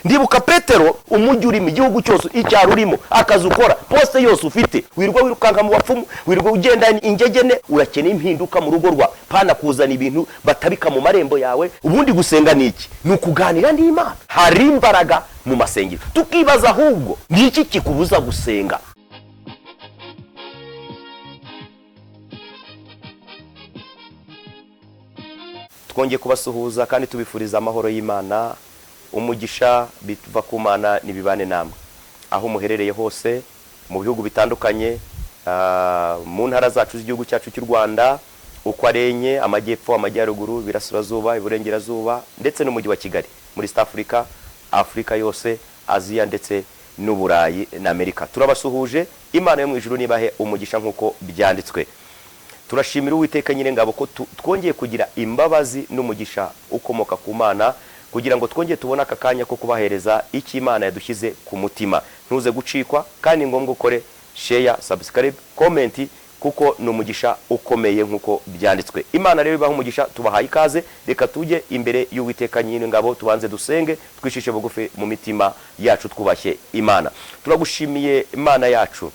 ndibuka Petero umujyi urimo igihugu cyose icyaro urimo akazi ukora poste yose ufite wirwa wirukanka mu bapfumu wirwa ugenda ingegene urakeneye impinduka mu rugo rwa pana kuzana ibintu batabika mu marembo yawe ubundi gusenga niki nukuganira n'Imana hari imbaraga mu masengero tukibaza ahubwo niki kikubuza gusenga twongeye kubasuhuza kandi tubifuriza amahoro y'Imana umugisha biva ku Mana nibibane namwe aho muherereye hose mu bihugu bitandukanye mu ntara zacu z'igihugu cyacu cy'u Rwanda uko arenye amajyepfo amajyaruguru birasirazuba iburengerazuba ndetse n'umujyi wa Kigali muri East Africa Afrika yose Aziya ndetse n'Uburayi na Amerika turabasuhuje Imana yo mu ijuru nibahe umugisha nkuko byanditswe turashimira Uwiteka nyine ngabo ko twongeye kugira imbabazi n'umugisha ukomoka ku Mana kugira ngo twongeye tubone aka kanya ko kubahereza iki Imana yadushyize ku mutima ntuze gucikwa kandi ngombwa ukore share subscribe comment kuko n'umugisha ukomeye nkuko byanditswe Imana rero ibaho umugisha tubahaye ikaze reka tujye imbere y'Uwiteka nyine ngabo tubanze dusenge twishishe bugufi mu mitima yacu twubashye Imana turagushimiye Imana yacu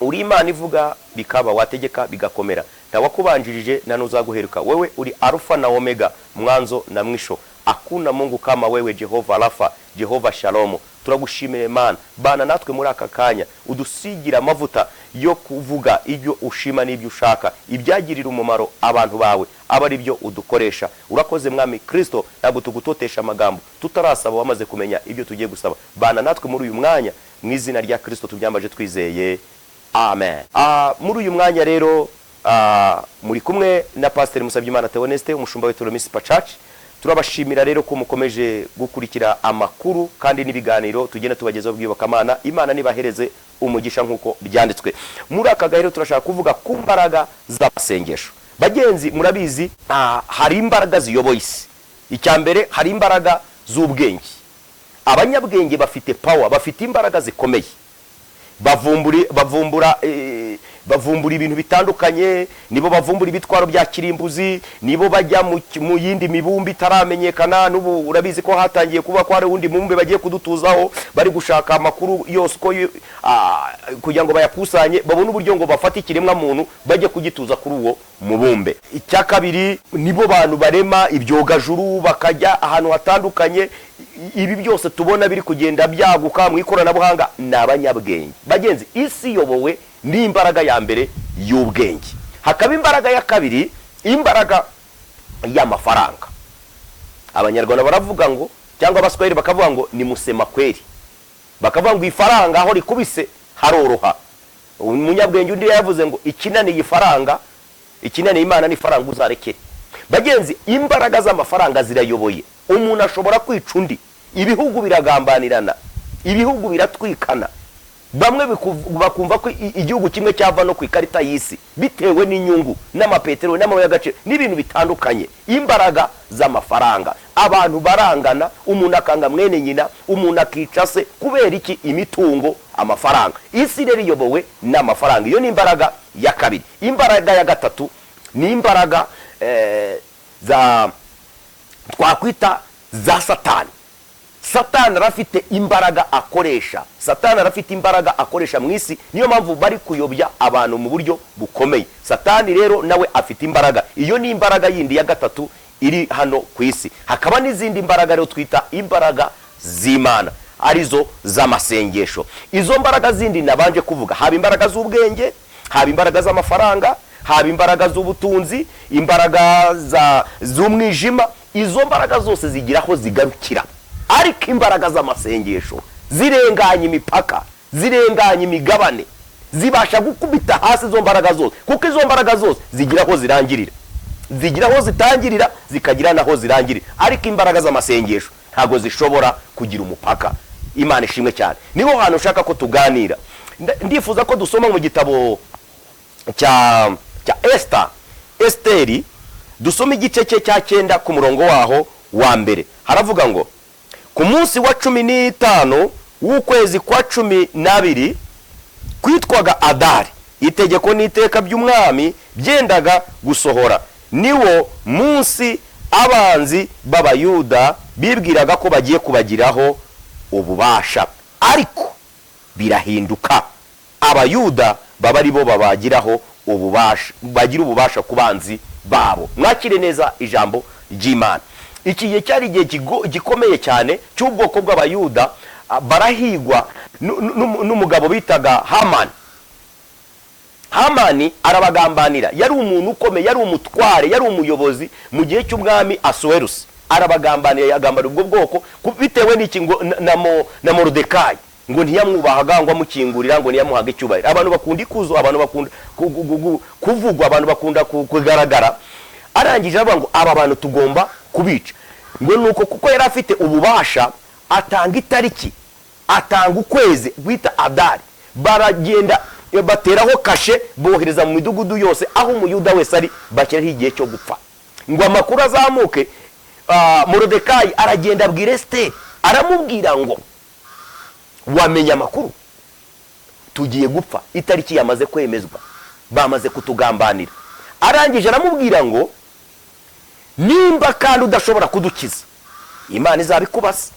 uri Imana ivuga bikaba wategeka bigakomera ntawakubanjirije na nuzaguheruka wewe uri Alpha na Omega mwanzo na mwisho hakuna Mungu kama wewe Jehova Rafa Jehova Shalom turagushimire Mana bana natwe muri aka kanya udusigira amavuta yo kuvuga ibyo ushima n'ibyo ushaka ibyagirira umumaro abantu bawe abari byo udukoresha urakoze mwami Kristo ntabwo tugutotesha amagambo tutarasaba wamaze kumenya ibyo tugiye gusaba bana natwe muri uyu mwanya mu izina rya Kristo tubyambaje twizeye amen muri uyu mwanya rero muri kumwe na Pastor Musabyimana Theoneste umushumba w'Itorero Municipal Church turabashimira rero ko mukomeje gukurikira amakuru kandi n'ibiganiro tugenda tubagezaho bw'iyobokamana Imana nibahereze umugisha nkuko byanditswe muri aka gahero turashaka kuvuga ku mbaraga z'abasengesho bagenzi murabizi hari imbaraga ziyoboye isi icyambere hari imbaraga z'ubwenge abanyabwenge bafite power bafite imbaraga zikomeye bavumbura ibintu bitandukanye nibo bavumbura ibitwaro bya kirimbuzi nibo bajya mu yindi mibumbi itaramenyekana n'ubu urabizi ko hatangiye kuba ko hari undi mubumbe bagiye kudutuzaho bari gushaka amakuru yose ko kugira ngo bayakusanye babone uburyo ngo bafate ikiremwa muntu bajye kugituza kuri uwo mubumbe icya kabiri nibo bantu barema ibyogajuru bakajya ahantu hatandukanye ibi byose tubona biri kugenda byaguka mu ikoranabuhanga n'abanyabwenge bagenzi isi yobowe ni imbaraga ya mbere y'ubwenge hakaba imbaraga ya kabiri imbaraga y'amafaranga abanyarwanda baravuga ngo cyangwa abaswahili bakavuga ngo ni musema kweri bakavuga ngo ifaranga aho rikubise haroroha umunyabwenge undi yavuze ngo ikinaniye ifaranga ikinaniye Imana ni faranga uzarekere bagenzi imbaraga z'amafaranga zirayoboye umuntu ashobora kwica undi ibihugu biragambanirana ibihugu biratwikana bamwe bakumva ko igihugu kimwe cyava no ku ikarita y'isi bitewe n'inyungu n'amapeteroli n'amabuye y'agaciro n'ibintu bitandukanye imbaraga z'amafaranga abantu barangana umuntu akanga mwene nyina umuntu akica se kubera iki imitungo amafaranga isi rero iyobowe n'amafaranga iyo ni imbaraga ya kabiri imbaraga ya gatatu ni imbaraga twakwita za Satani arafite imbaraga akoresha mu isi niyo mpamvu bari kuyobya abantu mu buryo bukomeye Satani rero nawe afite imbaraga iyo ni imbaraga yindi ya gatatu iri hano ku isi hakaba n'izindi imbaraga rero twita imbaraga z'Imana arizo z'amasengesho izo mbaraga zindi nabanje kuvuga haba imbaraga z'ubwenge haba imbaraga z'amafaranga haba imbaraga z'ubutunzi imbaraga z'umwijima izo mbaraga zose zigiraho zigarukira ariko imbaraga z'amasengesho zirenganya imipaka zirenganya imigabane zibasha gukubita hasi izo mbaraga zose kuko izo mbaraga zose zigiraho zitangirira zikagira naho zirangirira ariko imbaraga z'amasengesho ntago zishobora kugira umupaka Imana ishimwe cyane niho hantu ushaka ko tuganira ndifuza ko dusoma mu gitabo cya ESTER dusoma igice cye cya 9 ku murongo waho wa mbere haravuga ngo ku munsi wa 15 w'ukwezi kwa 12 kwitwaga Adari itegeko n'iteka by'umwami byendaga gusohora niwo munsi abanzi b'Abayuda bibwiraga ko bagiye kubagiraho ububasha, ariko birahinduka. Abayuda baba ari bo babagiraho ububasha, bagira ububasha ku banzi babo. Mwakire neza ijambo ry'Imana. Iki gihe cyari igihe gikomeye cyane cy'ubwoko bw'Abayuda, barahigwa n'umugabo bitaga Hamani arabagambanira. Yari umuntu ukomeye, yari umutware, yari umuyobozi mu gihe cy'umwami Asuwerusi. Arabagambanira, yagambara ubwo bwoko bitewe n'iki ngo na Moridekayi ngo ntiyamwubahaga, ngo amukingurira, ngo ntiyamuhaga icyubahiro. Abantu bakunda ikuzo, abantu bakunda kuvugwa, abantu bakunda kugaragara. Arangije avuga ngo aba bantu tugomba kubica. Ngo nuko kuko yari afite ububasha, atanga itariki, atanga ukwezi bita Adari. Baragenda bateraho kashe, bohereza mu midugudu yose aho umuyuda wese ari, bashyiraho igihe cyo gupfa. Ngo amakuru azamuke, Moridekayi aragenda abwira ESTER, aramubwira ngo wamenya amakuru, tugiye gupfa, itariki yamaze kwemezwa, bamaze kutugambanira. Arangije aramubwira ngo nimba kandi udashobora kudukiza, Imana izabikubasa.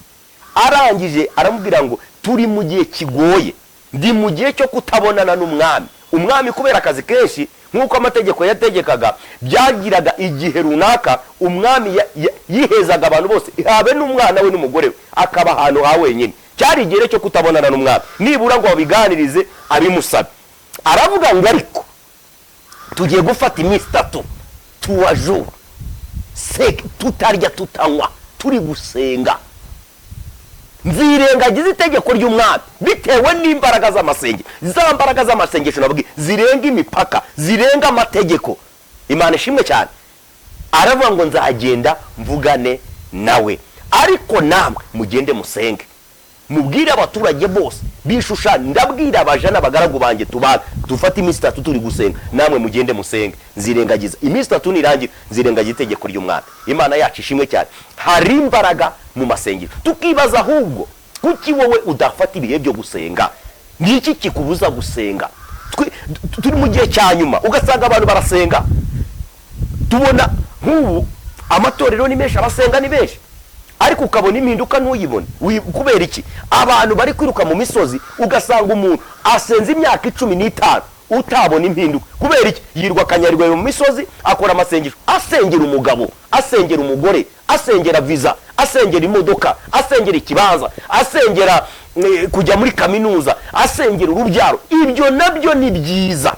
Arangije aramubwira ngo turi mu gihe kigoye, ndi mu gihe cyo kutabonana n'umwami. Umwami kubera akazi kenshi nk'uko amategeko yategekaga, byagiraga igihe runaka umwami yihezaga abantu bose, habe n'umwana we n'umugore we, akaba ahantu ha wenyine. Cyari igihe cyo kutabonana n'umwami, nibura ngo babiganirize abimusabe. Aravuga ngo ariko tugiye gufata iminsi 3 tuwajuru tutarya tutanywa, turi gusenga. Nzirengagiza itegeko ry'umwami bitewe n'imbaraga z'amasengesho. Za mbaraga z'amasengesho nabwiye zirenga imipaka, zirenga amategeko. Imana ishimwe cyane. Aravuga ngo nzagenda mvugane nawe, ariko namwe mugende musenge, mubwire abaturage bose bishusha. Ndabwira abaja n'abagaragu banjye dufate iminsi 3 turi gusenga, namwe mugende musenge. Nzirengagiza iminsi 3 nirangira, nzirengagiza itegeko ry'umwami. Imana yacu ishimwe cyane. Hari imbaraga mu masengesho. Tukibaza ahubwo kuki wowe udafata ibihe byo gusenga? Niki kikubuza gusenga? Turi mu gihe cya nyuma, ugasanga abantu barasenga. Tubona nk'ubu amatorero ni menshi, abasenga ni benshi, ariko ukabona impinduka ntuyibone. Kubera iki? Abantu bari kwiruka mu misozi, ugasanga umuntu asenze imyaka 15 utabona impinduka. Kubera iki? Yirwa kanyarirwa mu misozi, akora amasengesho, asengera umugabo, asengera umugore, asengera visa, asengera imodoka, asengera ikibanza, asengera kujya muri kaminuza, asengera urubyaro. Ibyo nabyo ni byiza,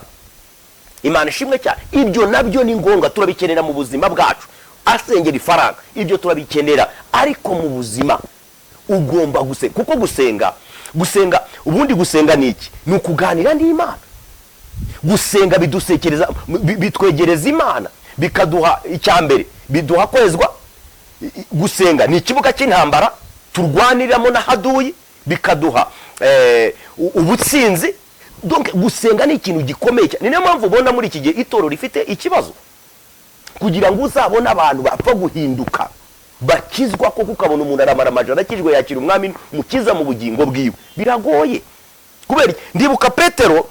Imana ishimwe cyane. Ibyo nabyo ni ngombwa, turabikenera mu buzima bwacu. Asengera ifaranga, ibyo turabikenera, ariko mu buzima ugomba gusenga. Kuko gusenga ubundi gusenga ni iki? Ni ukuganira n'Imana. Gusenga bidusekereza, bitwegereza Imana, bikaduha icyambere, biduha kwezwa. Gusenga ni ikibuga cy'intambara turwaniramo na haduyi, bikaduha ubutsinzi. Donc gusenga ni ikintu gikomeye cyane. Niyo mpamvu ubona muri iki gihe itorero rifite ikibazo, kugira ngo uzabone abantu bapfa guhinduka bakizwa. Koko ukabona umuntu aramara amajana akijwe, yakira umwami mukiza mu bugingo bwiwe, biragoye. Kubera ndibuka Petero,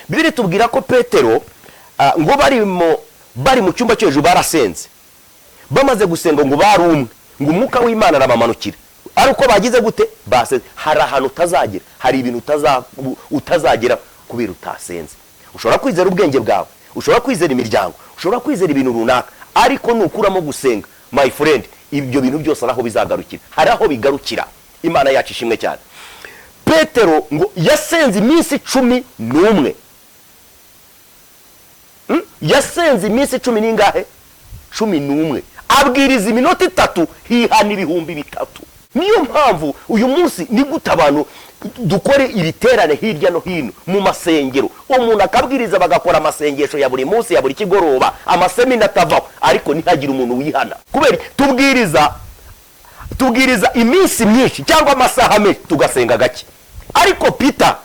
Bibiri tubwira ko Petero ngo bari mu cyumba cyo hejuru barasenze, bamaze gusenga ngo barumwe, ngo umwuka w'Imana arabamanukira. Ariko bagize gute? Basenze. Hari ahantu utazagera, hari ibintu utazagera kubera utasenze. Ushobora kwizera ubwenge bwawe, ushobora kwizera imiryango, ushobora kwizera ibintu runaka, ariko nukuramo gusenga, my friend, ibyo bintu byose araho bizagarukira, hari aho bigarukira. Imana yacu ishimwe cyane. Petero ngo yasenze iminsi 11. Yasenze iminsi 10 n'ingahe? 11. Abwiriza iminota 3, hihana ibihumbi 3. Niyo mpamvu uyu munsi ni gute abantu dukore ibiterane hirya no hino mu masengero, umuntu akabwiriza bagakora amasengesho ya buri munsi, ya buri kigoroba, amasemina atavaho, ariko ntihagire umuntu wihana. Kubera tubwiriza iminsi myinshi cyangwa amasaha menshi, tugasenga gake. Ariko Peter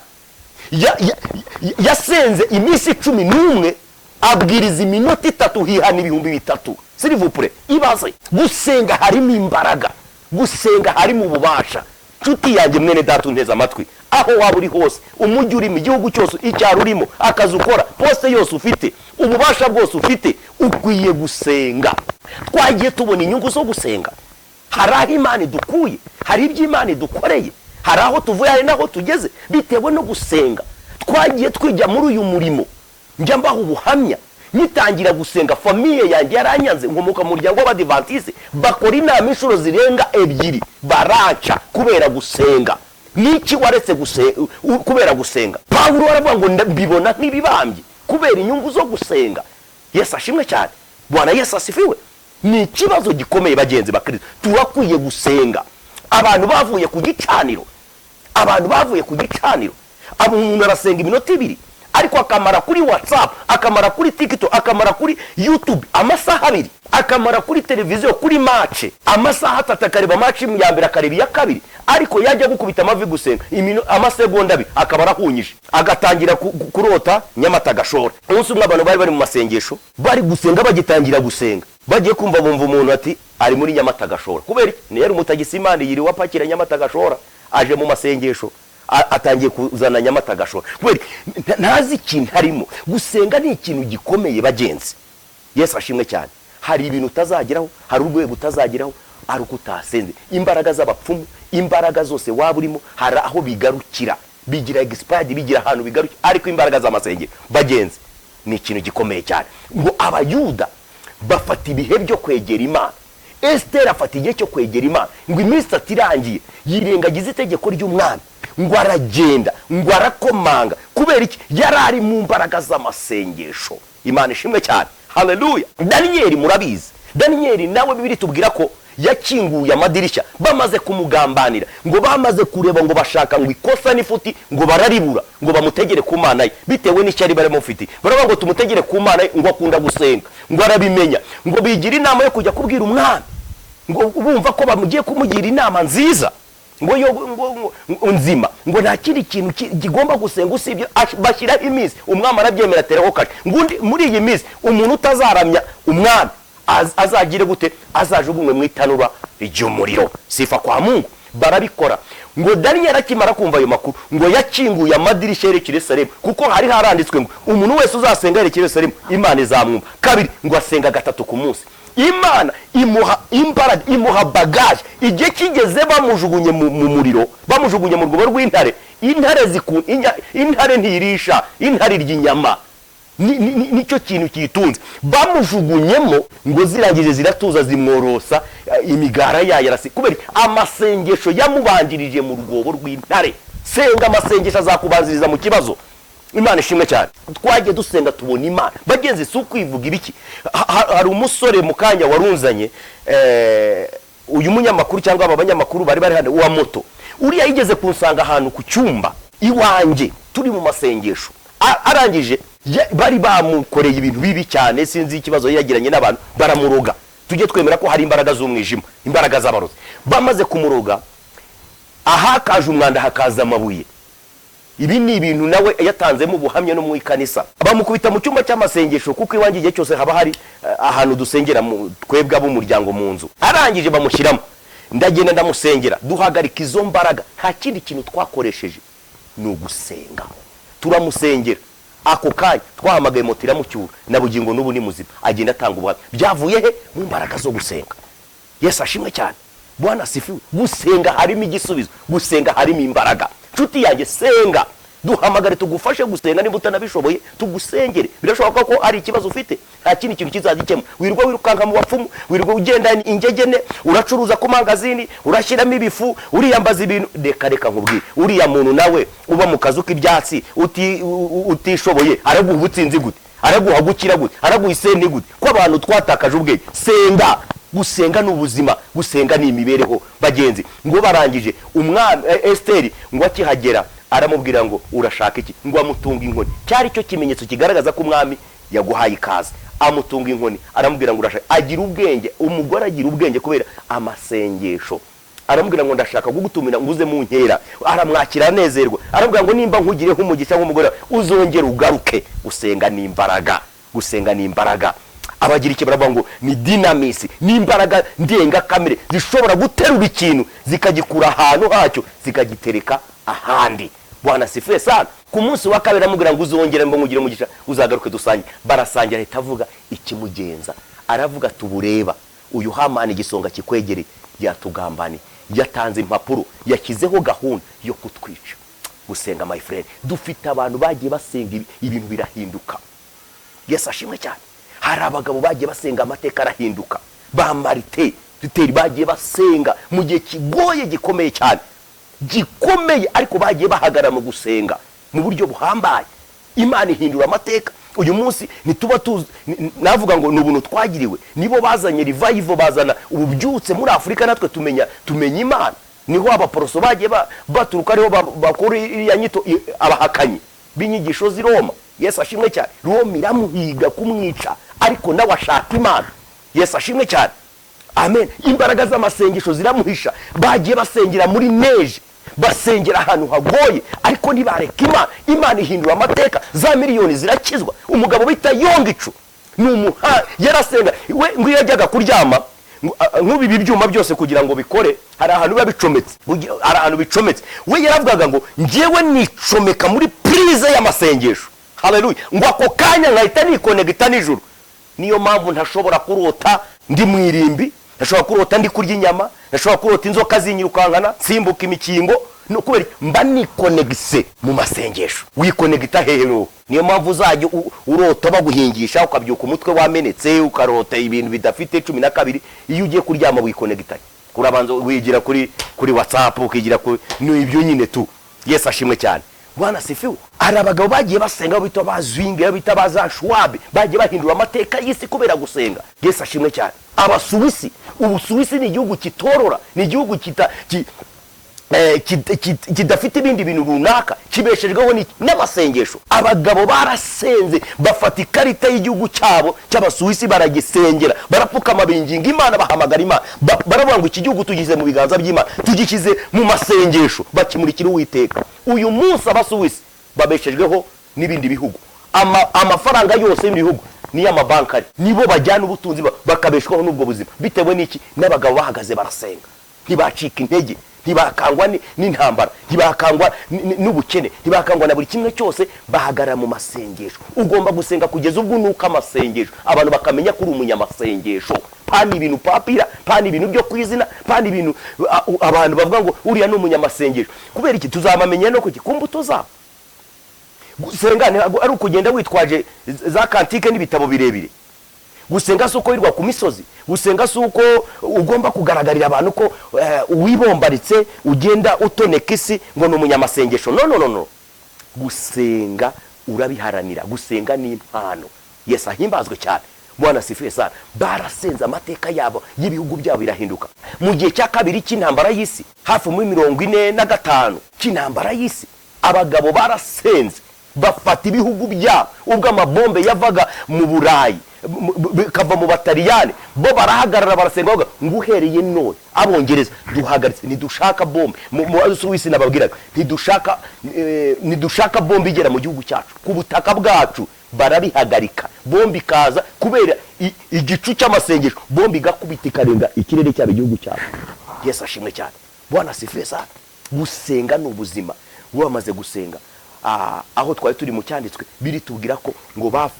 yasenze iminsi 11, abwiriza iminota 3, hihana ibihumbi 3. S'il vous plaît, ibaze. Gusenga harimo imbaraga, gusenga harimo ububasha. Nshuti yanjye mwene data unteze amatwi, aho waba uri hose, umujyi uri mu gihugu cyose, icyaro urimo, akazi ukora, poste yose ufite, ububasha bwose ufite, ukwiye gusenga. Twagiye tubona inyungu zo gusenga. hari aho Imana dukuye, hari ibyo Imana dukoreye, hari aho tuvuye, hari naho tugeze bitewe no gusenga. Twagiye twijya muri uyu murimo, njya mbaho ubuhamya. Nyitangira gusenga, famiye yanjye yaranyanze, nkomoka mu muryango w'Abadivantiste, bakora inama inshuro zirenga 2 baraca kubera gusenga. Niki waretse gusenga kubera gusenga? Pawulo aravuga ngo mbibona nk'ibibambye kubera inyungu zo gusenga. Yesu ashimwe cyane, Bwana Yesu asifiwe. Ni ikibazo gikomeye bagenzi bakristo, turakwiye gusenga. Abantu bavuye ku gicaniro, umuntu arasenga iminota 2 ariko akamara kuri WhatsApp, akamara kuri TikTok, akamara kuri YouTube amasaha 2, akamara kuri televiziyo, kuri match amasaha 3, akareba match ya mbere, akareba iya kabiri, ariko yajya gukubita amavi gusenga amasegonda 2 akabara hunyije, agatangira kurota Nyamata gashora. Umunsi umwe abantu bari mu masengesho, bari gusenga, bagitangira gusenga, bagiye kumva bumva umuntu ati ari muri Nyamata gashora. Kubera ni yari umutagisi Imana yiri wapakira Nyamata gashora, aje mu masengesho atangiye kuzana Nyamata gashora. Kubera ntazi ikintu harimo. Gusenga ni ikintu gikomeye bagenzi. Yesu ashimwe cyane. Hari ibintu utazageraho, hari urwego utazageraho ari uko utasenze. Imbaraga z'abapfumu, imbaraga zose waba urimo, hari aho bigarukira, bigira expired, bigira ahantu bigarukira, ariko imbaraga z'amasengero bagenzi ni ikintu gikomeye cyane. Ngo Abayuda bafata ibihe byo kwegera Imana. ESTER afata igihe cyo kwegera Imana, ngo iminsi atirangiye yirengagiza itegeko ry'umwami, ngo aragenda, ngo arakomanga. Kubera iki? Yarari mu mbaraga z'amasengesho. Imana ishimwe cyane, haleluya. Daniel murabizi, Daniel nawe Bibiri tubwira ko yakinguye amadirishya, bamaze kumugambanira, ngo bamaze kureba, ngo bashaka ngo ikosa n'ifuti, ngo bararibura, ngo bamutegere ku Mana ye bitewe n'icyari bare mufiti. Baravuga ngo tumutegere ku Mana ye, ngo akunda gusenga, ngo arabimenya, ngo bigira inama yo kujya kubwira umwami, ngo bumva ko bamugiye kumugira inama nziza, ngo nzima, ngo nta kindi kintu kigomba gusenga usibye bashyiraho iminsi. Umwami arabyemera, ateraho kashe, ngo muri iyi minsi umuntu utazaramya umwami azagire gute? Azajugunywe mu itanura ry'umuriro. Sifa kwa Mungu. Barabikora. Ngo Daniel akimara kumva ayo makuru, ngo yakinguye amadirishya yerekeye Yerusalemu, kuko hari haranditswe ngo umuntu wese uzasenga yerekeye Yerusalemu Imana izamwumva. Kabiri, ngo asenga 3 ku munsi. Imana imuha imbaraga, imuha bagage. Igihe kigeze bamujugunye mu muriro, bamujugunye mu rwobo rw'intare. Intare ntirisha, intare ry'inyama. Nicyo kintu kitunze. Bamujugunyemo, ngo zirangije ziratuza, zimworosa imigara yarasi. Kubera amasengesho yamubanjirije mu rwobo rw'intare. Senga amasengesho azakubanziriza mu kibazo. Imana ishimwe cyane. Twagiye dusenga tubona Imana. Bagenzi si ukwivuga ibiki. Hari umusore mu kanya warunzanye, uyu munyamakuru cyangwa aba banyamakuru bari hano wa moto. Uriya yigeze kunsanga ahantu ku cyumba iwanjye turi mu masengesho. Arangije bari bamukoreye ibintu bibi cyane, sinzi ikibazo yagiranye n'abantu, baramuroga. Tujye twemera ko hari imbaraga z'umwijima, imbaraga z'abarozi. Bamaze kumuroga, ahakaje umwanda hakaza amabuye. Ibi ni ibintu nawe yatanzemo ubuhamya no mu ikanisa. Bamukubita mu cyumba cy'amasengesho, kuko iwanjye igihe cyose haba hari ahantu dusengera twebwe ab'umuryango mu nzu. Arangije bamushyiramo, ndagenda ndamusengera, duhagarika izo mbaraga. Nta kindi kintu twakoresheje, ni ugusenga. Turamusengera. Ako kanya twahamagaye moto iramucyura, na bugingo n'ubu ni muzima, agenda atanga ubuhamya. Byavuye he? Mu mbaraga zo gusenga. Yesu ashimwe cyane, Bwana asifiwe. Gusenga harimo igisubizo, gusenga harimo imbaraga. Nshuti yanjye, senga. Duhamagare tugufashe gusenga, niba utanabishoboye tugusengere. Birashoboka ko ari ikibazo ufite, nta kindi kintu kizagikemura. Wirwa wirukanka mu bapfumu, wirwa ugenda ingegene, uracuruza ku mangazini, urashyiramo ibifu, uriyambaza ibintu. Reka nkubwire, uriya muntu nawe uba mu kazu k'ibyatsi utishoboye, araguha ubutsinzi gute? Araguha gukira gute? Araguha isenti gute? Ko abantu twatakaje ubwenge. Senga. Gusenga n'ubuzima, gusenga ni imibereho bagenzi. Ngo barangije umwami ESTER, ngo akihagera aramubwira ngo urashaka iki? Ngo amutunga inkoni. Cyari cyo kimenyetso kigaragaza ko umwami yaguhaye ikaze. Amutunga inkoni, aramubwira ngo urashaka. Agira ubwenge, umugore agira ubwenge kubera amasengesho. Aramubwira ngo ndashaka kugutumira nguze mu nkera. Aramwakira nezerwa, aramubwira ngo nimba nkugireho umugisha nk'umugore uzongera ugaruke. Gusenga ni imbaraga, gusenga ni imbaraga. Abagira iki baravuga ngo ni dynamism, ni imbaraga ndenga kamere zishobora guterura ikintu zikagikura ahantu hacyo zikagitereka ahandi. Bwana sifiwe sana. Ku munsi wa kabiri aramubwira ngo uzongera mbo ngugire umugisha uzagaruke dusange. Barasangira, ahita avuga ikimugenza. Aravuga tubureba uyu Hamani igisonga kikwegereye yatugambaniye, yatanze impapuro, yashyizeho gahunda yo kutwica. Gusenga my friend, dufite abantu bagiye basenga ibintu birahinduka. Yesu ashimwe cyane. Hari abagabo bagiye basenga amateka arahinduka. Ba Marite Luteri bagiye basenga mu gihe kigoye gikomeye cyane, gikomeye, ariko bagiye bahagara mu gusenga mu buryo buhambaye. Imana ihindura amateka. Uyu munsi nituba tuzi, navuga ngo n'ubuntu twagiriwe, nibo bazanye revival, bazana ububyutse muri Afrika, natwe tumenya Imana. Niho abaporoso bagiye baturuka, ariho bakora ya nyito abahakanyi b'inyigisho z'i Roma. Yesu ashimwe cyane. Roma iramuhiga kumwica, ariko nawe ashaka Imana. Yesu ashimwe cyane. Amen. Imbaraga z'amasengesho ziramuhisha. Bagiye basengera muri neje, basengera ahantu hagoye, ariko ntibareka Imana. Imana ihindura amateka, za miliyoni zirakizwa. Umugabo bita Yongicu yarasenga, we ngo yajyaga kuryama, nk'ubi byuma byose kugira ngo bikore, hari ahantu biba bicometse, we yaravugaga ngo njyewe nicomeka muri prize y'amasengesho. Haleluya. Ngo ako kanya nkahita nikonegita nijoro. Niyo mpamvu ntashobora kurota ndi mwirimbi, ntashobora kurota ndi kurya inyama, ntashobora kurota inzoka zinyirukankana, simbuka imikingo, no kubera mba nikonegise mu masengesho. Wikonegita hero. Niyo mpamvu uzajya urota baguhingisha, ukabyuka umutwe wamenetse, ukarota ibintu bidafite 12. Iyo ugiye kuryama wikonegita, kurabanza wigira kuri WhatsApp, ukigira n'ibyo nyine tu. Yesu ashimwe cyane. Bwana sifiwe. Ari abagabo bagiye basenga, bita bazwinga, bita bazashwabe, bagiye bahindura amateka y'isi kubera gusenga. Yesu ashimwe cyane. Abasuwisi, Ubusuwisi ni igihugu kitorora, ni igihugu kidafite ibindi bintu runaka, kibeshejweho n'amasengesho. Abagabo barasenze, bafata ikarita y'igihugu cyabo cy'Abasuwisi baragisengera, barapfukama binginga Imana, bahamagara Imana, baravuga ngo iki gihugu tugize mu biganza by'Imana, tugikize mu masengesho, bakimurikira Uwiteka. Uyu munsi Abasuwisi babeshejweho n'ibindi bihugu, amafaranga yose y'ibihugu ni y'amabankari, nibo bajyana ubutunzi bakabeshwaho n'ubwo buzima. Bitewe n'iki? N'abagabo bahagaze barasenga, ntibacika intege, ntibakangwa n'intambara, ntibakangwa n'ubukene, ntibakangwa na buri kimwe cyose, bahagara mu masengesho. Ugomba gusenga kugeza ubwo nuka amasengesho, abantu bakamenya ko uri umunyamasengesho. Pani ibintu papira, pani ibintu byo kwizina, pani ibintu abantu bavuga ngo uriya ni umunyamasengesho. Kubera iki? Tuzamamenya no kuki kumbuto zabo. Gusenga ari ukugenda witwaje za kantike n'ibitabo birebire. Gusenga suko wirwa ku misozi, gusenga suko ugomba kugaragarira abantu ko wibombaritse, ugenda utoneka isi ngo n'umunyamasengesho. No. Gusenga urabiharanira. Gusenga ni impano. Yesu ahimbazwe cyane. Bwana sifiwe sana. Barasenza amateka yabo y'ibihugu byabo birahinduka. Mu gihe cya kabiri cy'intambara y'isi, hafi muri 45 cy'intambara y'isi, abagabo barasenze, bafata ibihugu byabo. Ubwo amabombe yavaga mu Burayi, kava mu Bataliyani, bo barahagarara barasenga ngo uhereye none Abongereza duhagaritse, ntidushaka bombe. Mu Suwisi nababwiraga, ntidushaka bombe igera mu gihugu cyacu, ku butaka bwacu. Barabihagarika, bombe ikaza kubera igicu cy'amasengesho, bombe igakubita ikarenga ikirere cyabo igihugu cyabo. Yesu ashimwe cyane. Bwana sifiwe sana. Gusenga n'ubuzima. Wamaze gusenga, aho twari turi mu cyanditswe biritubwira ko ngo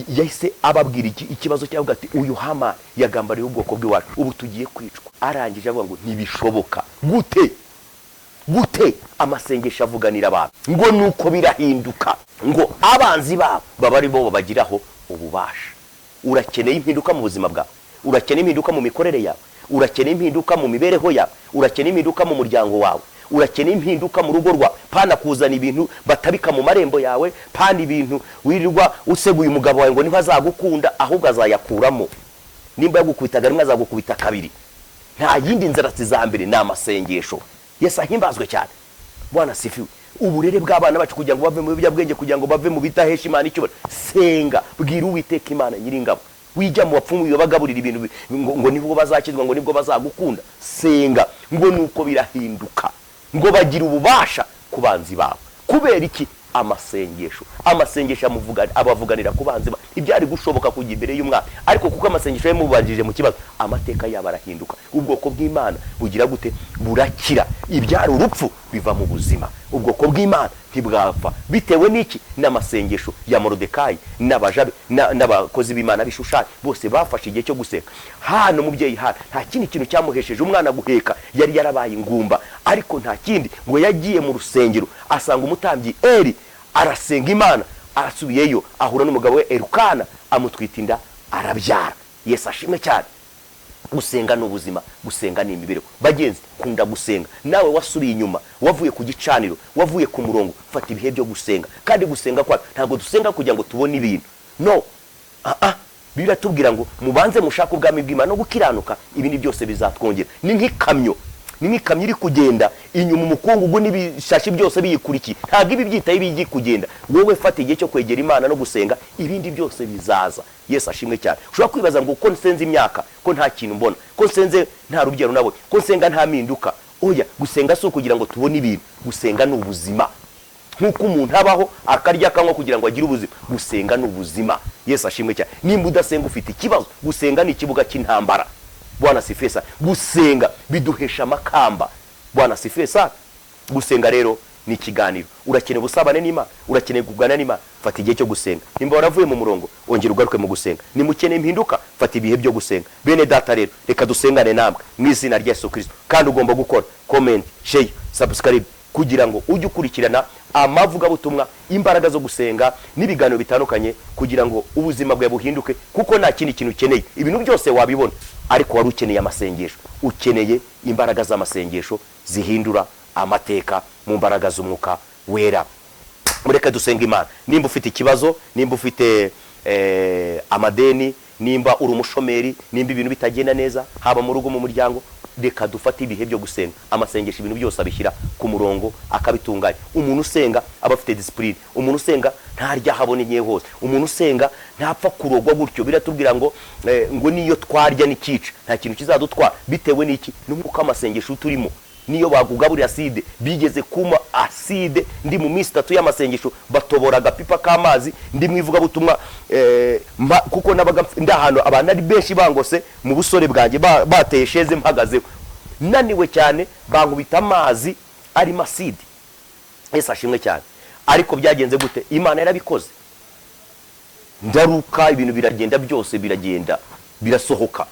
yahise ababwira ikibazo cyavuga ati uyu Hama yagambariye ubwoko bw'iwacu, ubu tugiye kwicwa. Arangije avuga ngo ntibishoboka. Gute amasengesho avuganira abantu ngo nuko birahinduka, ngo abanzi babo baba ari bo bagiraho ububasha. Urakeneye impinduka mu buzima bwawe, urakeneye impinduka mu mikorere yawe, urakeneye impinduka mu mibereho yawe, urakeneye impinduka mu muryango wawe, urakeneye impinduka mu rugo rwawe. Pana kuzana ibintu batabika mu marembo yawe, pana ibintu wirirwa useguye umugabo wawe ngo niho azagukunda, ahubwo azayakuramo. Nimba yagukubitaga rimwe azagukubita kabiri. Nta yindi nzira zizambere ni amasengesho. Yesu ahimbazwe cyane. Bwana sifiwe. Uburere bw'abana bacu kugira ngo bave mu bibyabwenge, kugira ngo bave mu bitahesha Imana icyubahiro, senga, bwira Uwiteka Imana nyiringabo. Wijya mu bapfumu bagaburira ibintu ngo nibwo bazakizwa, ngo nibwo bazagukunda. Senga ngo nuko birahinduka, ngo bagira ububasha ku banzi babo. Kubera iki? Amasengesho. Amasengesho abavuganira ku banzi babo. Ibyari gushoboka kujya imbere y'umwana, ariko kuko amasengesho yamubanjije mu kibazo, amateka yabo arahinduka. Ubwoko bw'Imana bugira gute? Burakira. Ibyari urupfu biva mu buzima. Ubwoko bw'Imana ntibwapfa bitewe n'iki n'amasengesho ya Morodekayi n'abajabe n'abakozi b'Imana b'Ishushani bose bafashe igihe cyo gusenga. Hano mubyeyi hano nta kindi kintu cyamuhesheje umwana guheka, yari yarabaye ingumba, ariko nta kindi ngo yagiye mu rusengero asanga umutambyi Eli arasenga Imana, arasubiyeyo ahura n'umugabo we Elukana amutwita inda arabyara. Yesu ashimwe cyane. Gusenga n'ubuzima, gusenga ni imibereho. Bagenzi, kunda gusenga. Nawe wasubiye inyuma, wavuye ku gicaniro, wavuye ku murongo, fata ibihe byo gusenga. Kandi gusenga kwa ntabwo dusenga kugira ngo tubone ibintu. No. Biblia tubwira ngo mubanze mushaka ubwami bw'Imana no gukiranuka, ibindi byose bizatwongera. Ni nk'ikamyo. Ni nk'ikamyo iri kugenda inyuma umukungugu n'ibishashi byose biyikurikiye. Ntabwo ibi byitaye bigi kugenda. Wowe fata igihe cyo kwegera Imana no gusenga, ibindi byose bizaza. Yesu ashimwe cyane. Ushobora kwibaza ngo ko nsenze imyaka, ko nta kintu mbona, ko nsenze nta rubyaro nabonye, ko nsenga nta mpinduka. Oya, gusenga si kugira ngo tubone ibintu. Gusenga ni ubuzima. Nkuko umuntu abaho akarya akanywa kugira ngo agire ubuzima, gusenga ni ubuzima. Yesu ashimwe cyane. Nimba udasenga ufite ikibazo, gusenga ni ikibuga cy'intambara. Bwana sifesa. Gusenga biduhesha amakamba. Bwana sifesa. Gusenga rero ni ikiganiro. Urakeneye ubusabane n'Imana, urakeneye kugana n'Imana, fata igihe cyo gusenga. Nimba waravuye mu murongo, ongera ugaruke mu gusenga. Nimukeneye impinduka, fata ibihe byo gusenga. Bene data rero, reka dusengane namwe mu izina rya Yesu Kristo. Kandi ugomba gukora comment, share, subscribe kugira ngo ujye ukurikirana amavuga butumwa, imbaraga zo gusenga n'ibiganiro bitandukanye kugira ngo ubuzima bwawe buhinduke, kuko nta kindi kintu ukeneye. Ibintu byose wabibona, ariko wari ukeneye amasengesho. Ukeneye imbaraga z'amasengesho zihindura amateka mu mbaraga z'umwuka wera. Mureke dusenga Imana. Nimba ufite ikibazo, nimba ufite amadeni, nimba uri umushomeri, nimba ibintu bitagenda neza haba mu rugo mu muryango, reka dufate ibihe byo gusenga. Amasengesho ibintu byose abishyira ku murongo akabitunganya. Umuntu usenga aba afite discipline. Umuntu usenga ntarya haboneye hose. Umuntu usenga ntapfa kurogwa gutyo. Biratubwira ngo niyo twarya n'ikica nta kintu kizadutwara, bitewe n'iki n'umwuka amasengesho turimo. Niyo bagugaburira acide, bigeze kuma acide ndi mu minsi 3 y'amasengesho batobora agapipa k'amazi ndi mwivuga butumwa kuko nabaga ndahano abantu ari benshi bangose mu busore bwanjye bateye sheze mpagaze naniwe cyane, bankubita amazi ari acide. Yesu ashimwe cyane. Ariko byagenze gute? Imana yarabikoze. Ndaruka ibintu biragenda, byose biragenda birasohoka.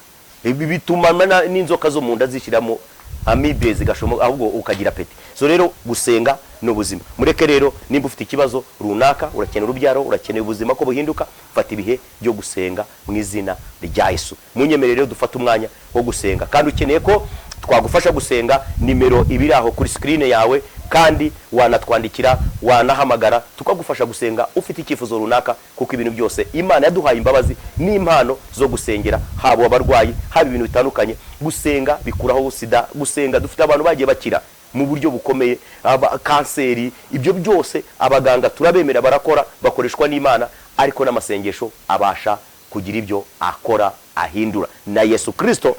Ibi bituma n'inzoka zo mu nda zishiramo amibe zigashomo, ahubwo ukagira peti. So rero gusenga no buzima. Mureke rero nimba ufite ikibazo runaka, urakeneye urubyaro, urakeneye ubuzima ko buhinduka, fata ibihe byo gusenga mu izina rya Yesu. Munyemerere rero dufata umwanya wo gusenga. Kandi ukeneye ko twagufasha gusenga, nimero ibiri aho kuri screen yawe, kandi wanatwandikira, wanahamagara tukagufasha gusenga ufite icyifuzo runaka, kuko ibintu byose Imana yaduhaye imbabazi n'impano zo gusengera, haba abarwayi, haba ibintu bitandukanye. Gusenga bikuraho sida, gusenga dufite abantu bagiye bakira mu buryo bukomeye, kanseri, ibyo byose abaganga turabemera barakora, bakoreshwa n'Imana, ariko n'amasengesho abasha kugira ibyo akora ahindura. Na Yesu Kristo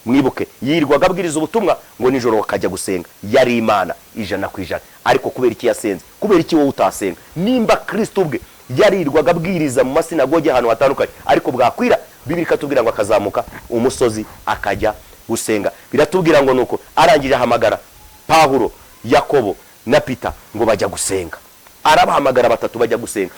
mwibuke yirwaga abwiriza ubutumwa ngo nijoro wakajya gusenga, yari Imana 100%. Ariko kubera iki yasenze? Kubera iki wowe utasenga? Nimba Kristo ubwe yarirwaga abwiriza mu masinagoge ahantu hatandukanye, ariko bwakwira Biblia ikatubwira ngo akazamuka umusozi akajya gusenga. Biratubwira ngo nuko arangije ahamagara Pawulo, Yakobo na Peter ngo bajya gusenga. Arabahamagara batatu bajya gusenga,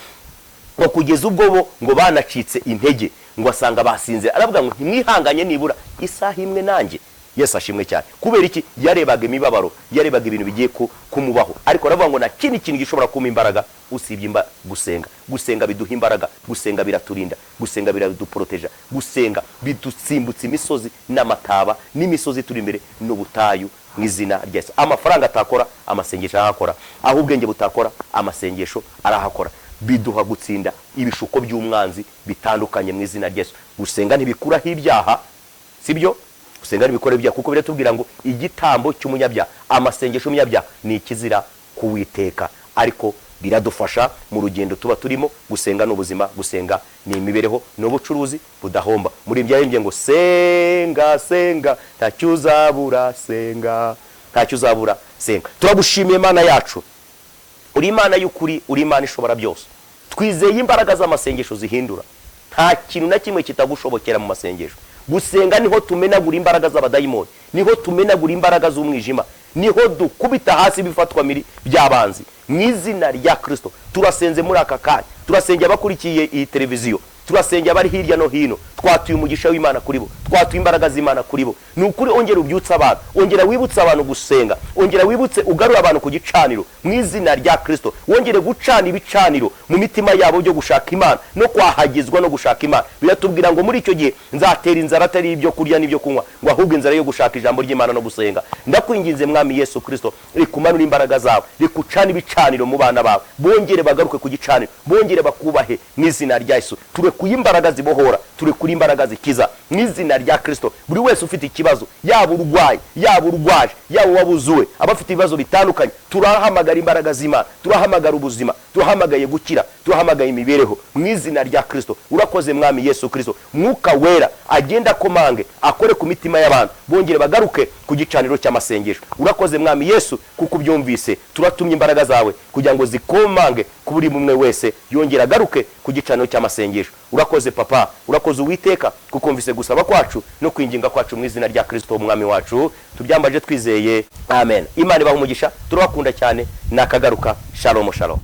ngo kugeza ubwo bo ngo banacitse intege, ngo asanga basinze. Aravuga ngo ntimwihanganye nibura isaha imwe nanjye. Yesu ashimwe cyane. Kubera iki? Yarebaga imibabaro, yarebaga ibintu bigiye kumubaho, ariko aravuga ngo nta kindi kintu gishobora kuma imbaraga usibye gusenga. Gusenga biduha imbaraga, gusenga biraturinda, gusenga biraduproteja, gusenga bidusimbutsa imisozi n'amataba n'imisozi turi imbere n'ubutayu mu izina rya Yesu. Amafaranga atakora, amasengesho arahakora. Aho ubwenge butakora, amasengesho arahakora. Biduha gutsinda ibishuko by'umwanzi bitandukanye mu izina rya Yesu. Gusenga ntibikuraho ibyaha, sibyo? Gusenga ntibikora ibyaha, kuko biratubwira ngo igitambo cy'umunyabyaha, amasengesho y'umunyabyaha ni ikizira kuwiteka. Ariko biradufasha mu rugendo tuba turimo. Gusenga n'ubuzima, gusenga ni imibereho n'ubucuruzi budahomba. Muri byarembye ngo senga senga ntacyo uzabura, senga ntacyo uzabura, senga. Turagushimiye Imana yacu, uri Imana y'ukuri, uri Imana ishobora byose. Twizeye imbaraga z'amasengesho zihindura. Nta kintu na kimwe kitagushobokera mu masengesho. Gusenga niho tumenagura imbaraga z'abadayimoni, niho tumenagura imbaraga z'umwijima, niho dukubita hasi bifatwa by'abanzi mu izina rya Kristo. Turasenze muri aka kanya, turasengera abakurikiye iyi televiziyo, turasengera bari hirya no hino, twatuye umugisha w'Imana kuri bo, twatuye imbaraga z'Imana kuri bo. Ni ukuri ongera ubyutsa abantu, ongera wibutsa abantu gusenga, ongera wibutse ugarura abantu ku gicaniro mu izina rya Kristo. Wongere gucana ibicaniro mu mitima yabo byo gushaka Imana no kwahagizwa no gushaka Imana. Biratubwira ngo muri icyo gihe nzatera inzara atari ibyo kurya n'ibyo kunywa, ngo ahubwo inzara yo gushaka ijambo ry'Imana no gusenga. Ndakwinginze Mwami Yesu Kristo, rikumanura imbaraga zawe, rikucana ibicaniro mu bana bawe, bongere bagaruke ku gicaniro, bongere bakubahe mu izina rya Yesu. Turekuye imbaraga zibohora, turekure imbaraga zikiza mu izina rya Kristo. Buri wese ufite ikibazo, yaba urwaye, yaba urwaje, yaba wabuzuwe, abafite ibibazo bitandukanye, turahamagara imbaraga z'Imana, turahamagara ubuzima, turahamagaye gukira, turahamagaye imibereho mu izina rya Kristo. Urakoze Mwami Yesu Kristo. Mwuka wera agenda komange, akore ku mitima y'abantu, bongere bagaruke ku gicaniro cy'amasengesho. Urakoze Mwami Yesu kuko byumvise. Turatumye imbaraga zawe kugira ngo zikomange ku buri mumwe wese, yongera agaruke ku gicaniro cy'amasengesho. Urakoze Papa, urakoze Uwiteka kuko umvise gusaba kwacu no kwinginga kwacu mu izina rya Kristo Umwami wacu. Tubyambaje twizeye, amen. Imana ibahe umugisha, turabakunda cyane. Nakagaruka. Shalom shalom.